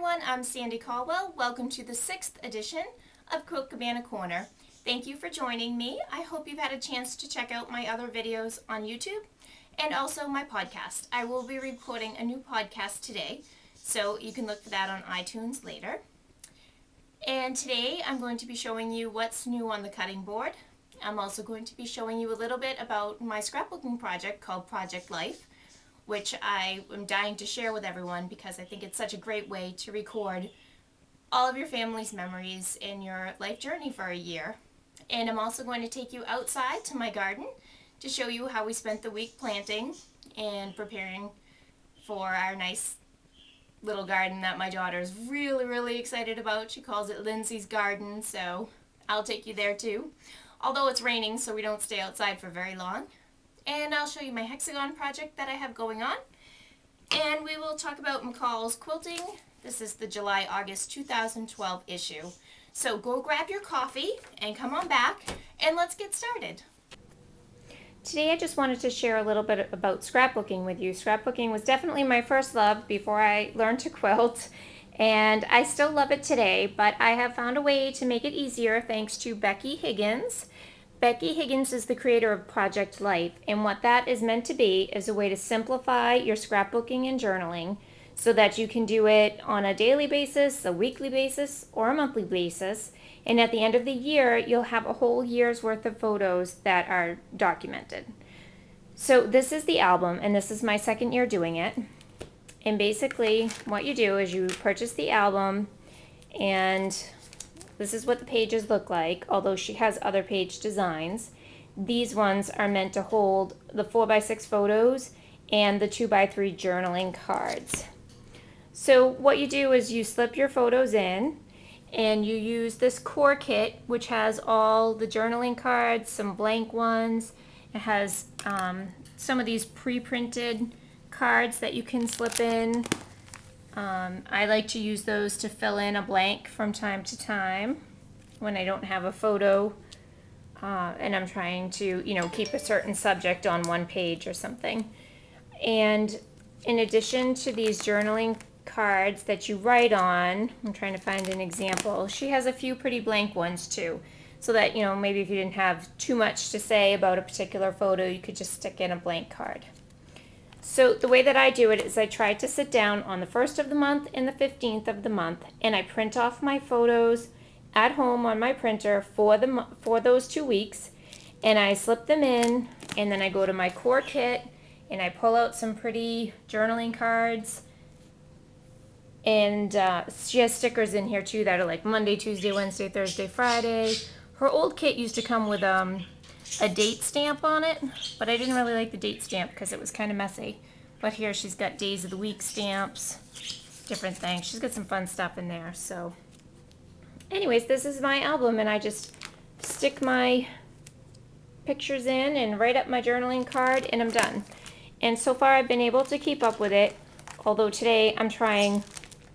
everyone, I'm Sandy Caldwell. Welcome to the 6th edition of Quilt Cabana Corner. Thank you for joining me. I hope you've had a chance to check out my other videos on YouTube and also my podcast. I will be recording a new podcast today, so you can look for that on iTunes later. And today I'm going to be showing you what's new on the cutting board. I'm also going to be showing you a little bit about my scrapbooking project called Project Life, which I am dying to share with everyone because I think it's such a great way to record all of your family's memories in your life journey for a year. And I'm also going to take you outside to my garden to show you how we spent the week planting and preparing for our nice little garden that my daughter is really excited about. She calls it Lindsay's Garden, so I'll take you there too. Although it's raining, so we don't stay outside for very long. And I'll show you my hexagon project that I have going on. And we will talk about McCall's quilting. This is the July-August 2012 issue. So go grab your coffee and come on back and let's get started. Today I just wanted to share a little bit about scrapbooking with you. Scrapbooking was definitely my first love before I learned to quilt. And I still love it today, but I have found a way to make it easier thanks to Becky Higgins. Becky Higgins is the creator of Project Life, and what that is meant to be is a way to simplify your scrapbooking and journaling so that you can do it on a daily basis, a weekly basis, or a monthly basis. And at the end of the year, you'll have a whole year's worth of photos that are documented. So this is the album, and this is my second year doing it. And basically what you do is you purchase the album, and this is what the pages look like, although she has other page designs. These ones are meant to hold the 4x6 photos and the 2x3 journaling cards. So what you do is you slip your photos in and you use this core kit, which has all the journaling cards, some blank ones. It has some of these pre-printed cards that you can slip in. I like to use those to fill in a blank from time to time when I don't have a photo and I'm trying to, keep a certain subject on one page or something. And in addition to these journaling cards that you write on, I'm trying to find an example. She has a few pretty blank ones too, so that, maybe if you didn't have too much to say about a particular photo, you could just stick in a blank card. So the way that I do it is I try to sit down on the 1st of the month and the 15th of the month, and I print off my photos at home on my printer for those 2 weeks, and I slip them in, and then I go to my core kit and I pull out some pretty journaling cards. And she has stickers in here too that are like Monday, Tuesday, Wednesday, Thursday, Friday. Her old kit used to come with a date stamp on it, but I didn't really like the date stamp because it was kind of messy. But here she's got days of the week stamps, different things. She's got some fun stuff in there. So anyways, this is my album, and I just stick my pictures in and write up my journaling card, and I'm done. And so far I've been able to keep up with it, although today I'm trying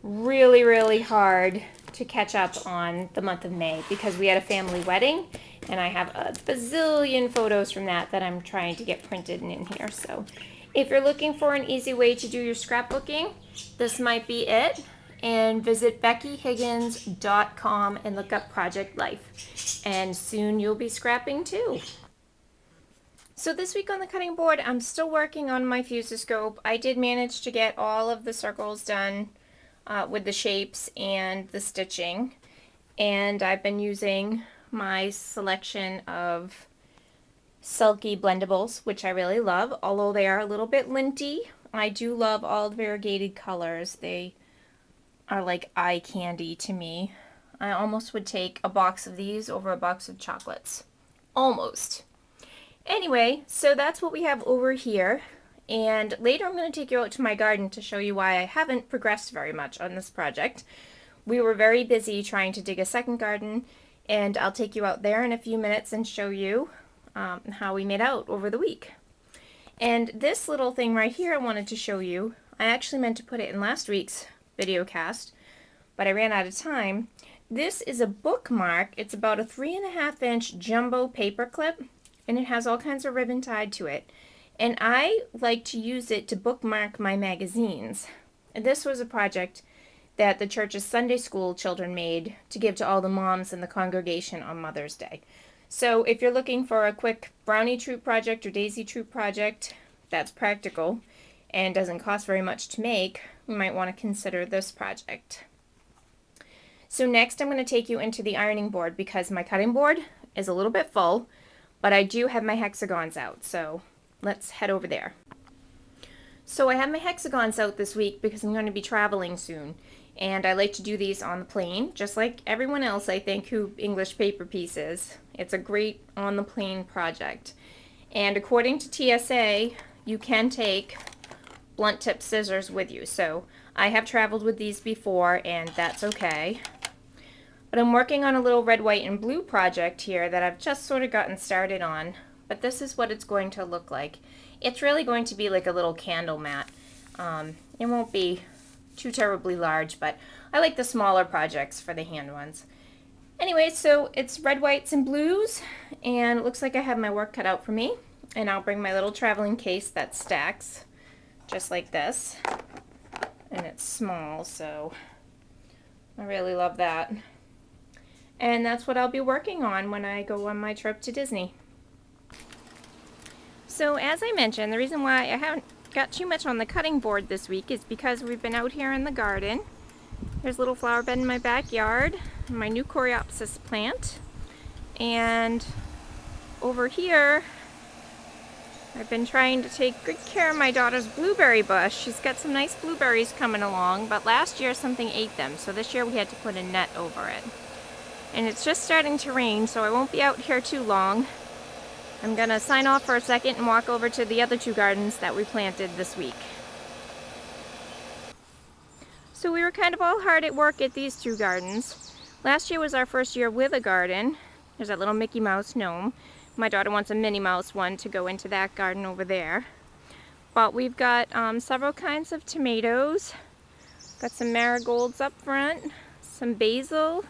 really hard to catch up on the month of May because we had a family wedding, and I have a bazillion photos from that I'm trying to get printed in here. So if you're looking for an easy way to do your scrapbooking, this might be it. And visit BeckyHiggins.com and look up Project Life. And soon you'll be scrapping too. So this week on the cutting board, I'm still working on my fusoscope. I did manage to get all of the circles done with the shapes and the stitching. And I've been using my selection of Sulky blendables, which I really love, although they are a little bit linty. I do love all the variegated colors. They are like eye candy to me. I almost would take a box of these over a box of chocolates. Almost. Anyway, so that's what we have over here. And later I'm going to take you out to my garden to show you why I haven't progressed very much on this project. We were very busy trying to dig a second garden, and I'll take you out there in a few minutes and show you how we made out over the week. And this little thing right here I wanted to show you. I actually meant to put it in last week's Videocast, but I ran out of time. This is a bookmark. It's about a 3.5-inch jumbo paper clip, and it has all kinds of ribbon tied to it. And I like to use it to bookmark my magazines. And this was a project that the church's Sunday school children made to give to all the moms in the congregation on Mother's Day. So if you're looking for a quick brownie troop project or daisy troop project that's practical and doesn't cost very much to make, you might want to consider this project. So next I'm going to take you into the ironing board because my cutting board is a little bit full, but I do have my hexagons out, so let's head over there. So I have my hexagons out this week because I'm going to be traveling soon, and I like to do these on the plane, just like everyone else I think who English paper pieces. It's a great on the plane project. And according to TSA, you can take blunt tip scissors with you. So I have traveled with these before and that's okay. But I'm working on a little red, white, and blue project here that I've just sort of gotten started on. But this is what it's going to look like. It's really going to be like a little candle mat. It won't be too terribly large, but I like the smaller projects for the hand ones. Anyway, so it's red, whites, and blues, and it looks like I have my work cut out for me. And I'll bring my little traveling case that stacks just like this. And it's small, so I really love that. And that's what I'll be working on when I go on my trip to Disney. So as I mentioned, the reason why I haven't got too much on the cutting board this week is because we've been out here in the garden. There's a little flower bed in my backyard, my new coreopsis plant, and over here I've been trying to take good care of my daughter's blueberry bush. She's got some nice blueberries coming along, but last year something ate them, so this year we had to put a net over it. And it's just starting to rain, so I won't be out here too long. I'm gonna sign off for a second and walk over to the other two gardens that we planted this week. So we were kind of all hard at work at these two gardens. Last year was our first year with a garden. There's that little Mickey Mouse gnome. My daughter wants a Minnie Mouse one to go into that garden over there. But we've got several kinds of tomatoes. Got some marigolds up front, some basil,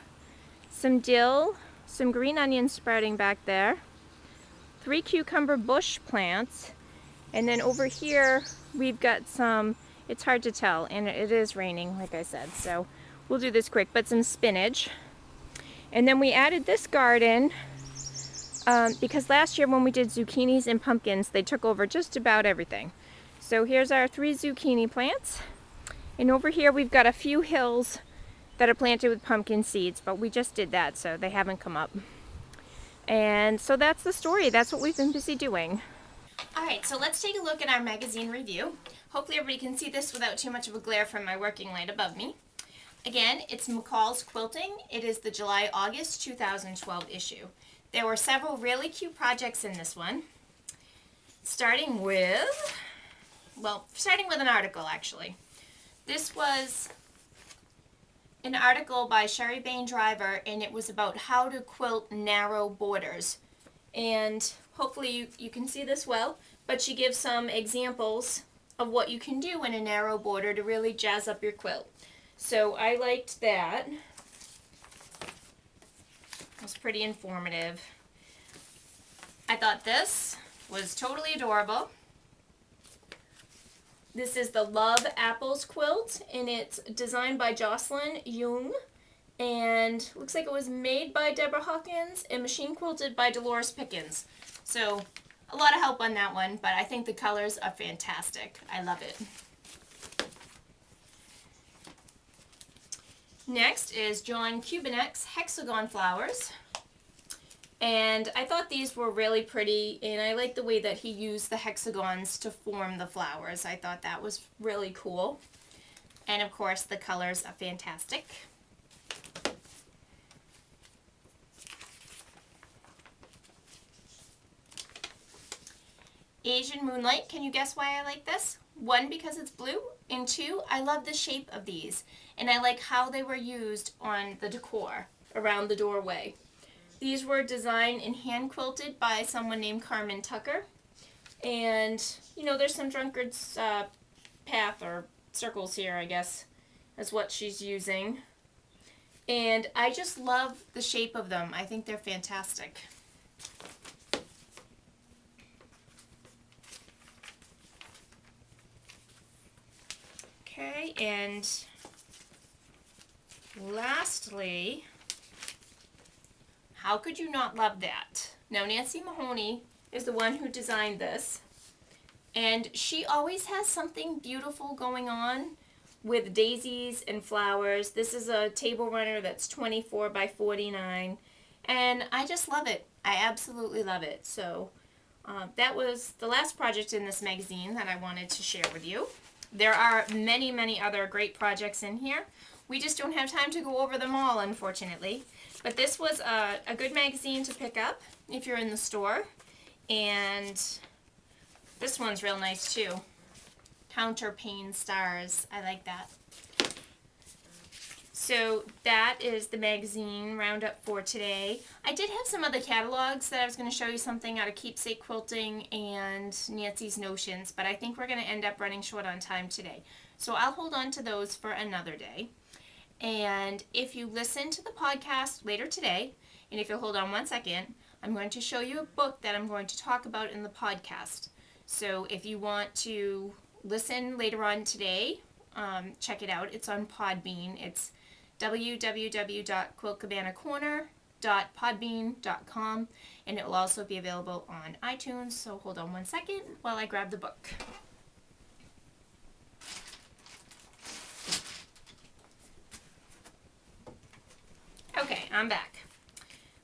some dill, some green onions sprouting back there, 3 cucumber bush plants, and then over here we've got some, it's hard to tell, and it is raining like I said, so we'll do this quick, but some spinach. And then we added this garden because last year when we did zucchinis and pumpkins, they took over just about everything. So here's our 3 zucchini plants, and over here we've got a few hills that are planted with pumpkin seeds, but we just did that, so they haven't come up. And so that's the story. That's what we've been busy doing. Alright, so let's take a look at our magazine review. Hopefully everybody can see this without too much of a glare from my working light above me. Again, it's McCall's Quilting. It is the July-August 2012 issue. There were several really cute projects in this one. Starting with an article actually. This was an article by Sherry Bain Driver, and it was about how to quilt narrow borders. And hopefully you can see this well, but she gives some examples of what you can do in a narrow border to really jazz up your quilt. So I liked that. It was pretty informative. I thought this was totally adorable. This is the Love Apples quilt, and it's designed by Jocelyn Jung, and looks like it was made by Deborah Hawkins and machine quilted by Dolores Pickens. So a lot of help on that one, but I think the colors are fantastic. I love it. Next is John Kubinek's Hexagon Flowers. And I thought these were really pretty, and I like the way that he used the hexagons to form the flowers. I thought that was really cool. And of course the colors are fantastic. Asian Moonlight, can you guess why I like this? 1, because it's blue, and 2, I love the shape of these, and I like how they were used on the decor around the doorway. These were designed and hand quilted by someone named Carmen Tucker, and you know, there's some drunkard's path or circles here, I guess, is what she's using. And I just love the shape of them. I think they're fantastic. Okay, and lastly, how could you not love that? Now, Nancy Mahoney is the one who designed this, and she always has something beautiful going on with daisies and flowers. This is a table runner that's 24 by 49, and I just love it. I absolutely love it. So that was the last project in this magazine that I wanted to share with you. There are many, many other great projects in here. We just don't have time to go over them all, unfortunately. But this was a good magazine to pick up if you're in the store. And this one's real nice too. Counterpane stars. I like that. So that is the magazine roundup for today. I did have some other catalogs that I was going to show you something out of Keepsake Quilting and Nancy's Notions, but I think we're going to end up running short on time today. So I'll hold on to those for another day. And if you listen to the podcast later today, and if you'll hold on one second, I'm going to show you a book that I'm going to talk about in the podcast. So if you want to listen later on today, check it out. It's on Podbean. It's www.quiltcabanacorner.podbean.com, and it will also be available on iTunes. So hold on one second while I grab the book. Okay, I'm back.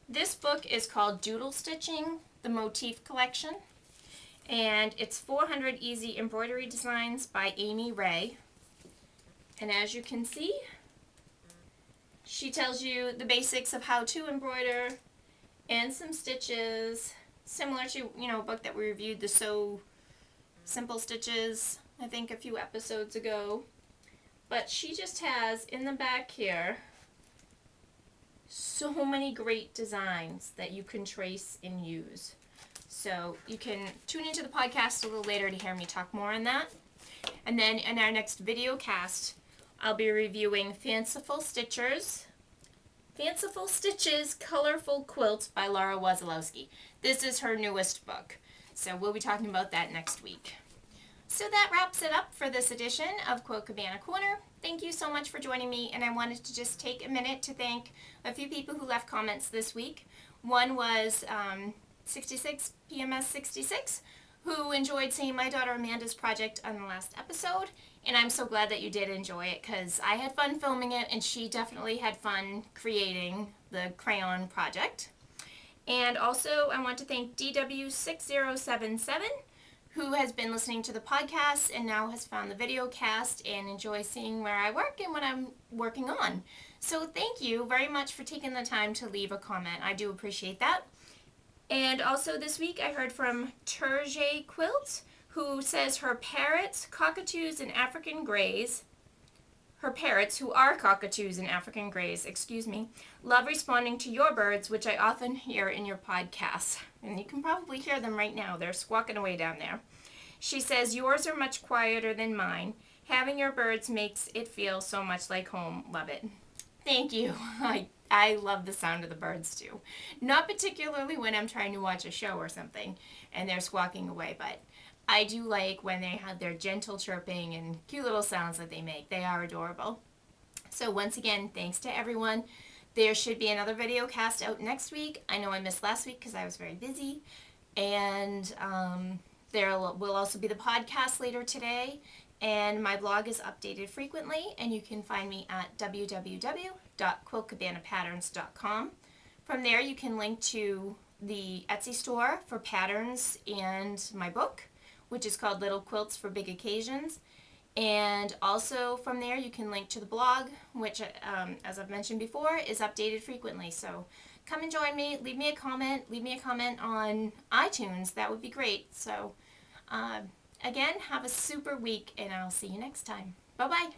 This book is called Doodle Stitching, the Motif Collection, and it's 400 Easy Embroidery Designs by Amy Ray. And as you can see, she tells you the basics of how to embroider and some stitches, similar to, a book that we reviewed, the So Simple Stitches, I think a few episodes ago. But she just has in the back here so many great designs that you can trace and use. So you can tune into the podcast a little later to hear me talk more on that. And then in our next video cast, I'll be reviewing Fanciful Stitches, Colorful Quilts by Laura Wazalowski. This is her newest book, so we'll be talking about that next week. So that wraps it up for this edition of Quilt Cabana Corner. Thank you so much for joining me, and I wanted to just take a minute to thank a few people who left comments this week. One was 66 PMS 66, who enjoyed seeing my daughter Amanda's project on the last episode, and I'm so glad that you did enjoy it because I had fun filming it and she definitely had fun creating the crayon project. And also I want to thank DW6077, who has been listening to the podcast and now has found the Videocast and enjoys seeing where I work and what I'm working on. So thank you very much for taking the time to leave a comment. I do appreciate that. And also this week I heard from Turge Quilt, who says her parrots, cockatoos, and African greys, her parrots, who are cockatoos and African greys, love responding to your birds, which I often hear in your podcasts. And you can probably hear them right now. They're squawking away down there. She says, yours are much quieter than mine. Having your birds makes it feel so much like home. Love it. Thank you. I love the sound of the birds too. Not particularly when I'm trying to watch a show or something and they're squawking away, but I do like when they have their gentle chirping and cute little sounds that they make. They are adorable. So once again, thanks to everyone. There should be another video cast out next week. I know I missed last week because I was very busy. And there will also be the podcast later today. And my blog is updated frequently, and you can find me at www.quiltcabanapatterns.com. From there, you can link to the Etsy store for patterns and my book, which is called Little Quilts for Big Occasions. And also from there, you can link to the blog, which, as I've mentioned before, is updated frequently. So come and join me. Leave me a comment. Leave me a comment on iTunes. That would be great. So, again, have a super week, and I'll see you next time. Bye-bye.